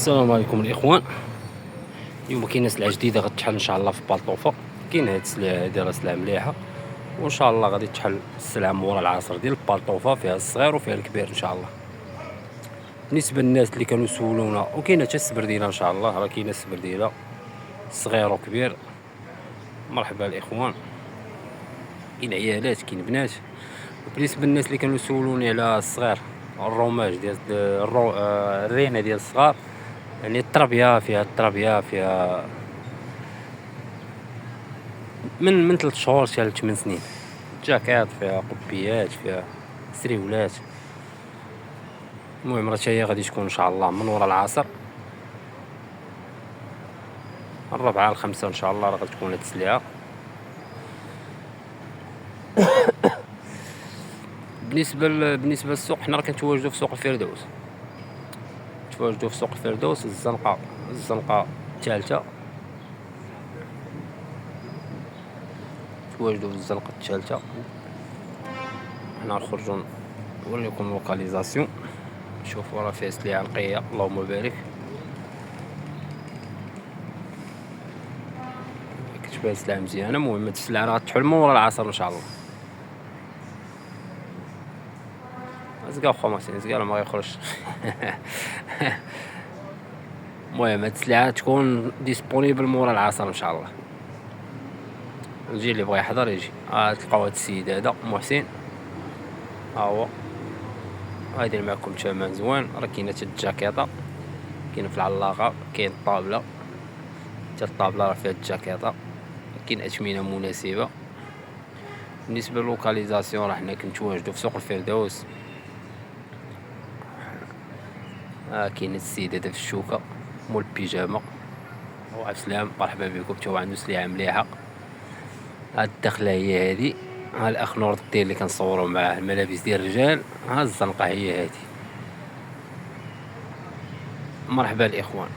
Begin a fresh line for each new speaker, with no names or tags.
السلام عليكم الاخوان. اليوم كاينه سلعه جديده غتحل ان شاء الله في بالطوفه. كاين هاد السلعه هادي راه سلعه مليحه، وان شاء الله غادي تحل السلعه مورا العصر ديال بالطوفه، فيها الصغير وفيها الكبير ان شاء الله. بالنسبه للناس اللي كانوا يسولونا، وكاينه حتى السبرديله ان شاء الله، راه كاينه السبرديله صغير وكبير. مرحبا الاخوان، كاين عيالات كاين بنات. بالنسبه للناس اللي كانوا يسولوني على الصغير، الروماج ديال الرينه ديال الصغار، يعني التربيه فيها من 3 شهور حتى ل8 سنين. جاكيط فيها قبيات فيها سريولات. المهم راه هي غادي تكون ان شاء الله من وراء العصر، الربعة الخمسة ان شاء الله راه غتكون هاد السلعة. بالنسبة للسوق، حنا راه كنتواجدوا في سوق الفردوس، الزنقة الثالثة. تواجدوا في الزنقة الثالثة. حنا نخرجوا نوريكم لوكاليزاسيون. شوفوا راه فيها سلعة نقية اللهم بارك، كتبان سلعة مزيانة. المهم هاد السلعة راه غتحل من ورا العصر ان شاء الله. زكا واخا محسن زكا ما غيخرجش. المهم هاد السلعة تكون ديسپونيبل مورا العصر ان شاء الله. يجي اللي بغا يحضر يجي. تلقاو هاد السيد هذا محسن، ها هو غايدير معكم ثمن زوين. راه كاينه حتى الجاكيطه، كاين في العلاقه، كاين الطابله، حتى الطابله راه فيها الجاكيطه، كاين اثمنه مناسبه. بالنسبه للوكاليزاسيون، راه حنا كنتواجدوا في سوق الفردوس. كاين السيد هذا في الشوكه مول البيجامه، هو عبد السلام مرحبا بكم. حتى هو عنده سلعه مليحه. هاد الدخله هي هادي، ها الاخ نور الدين اللي كنصوروا معاه الملابس ديال الرجال، ها الزنقه هي هادي. مرحبا الاخوان.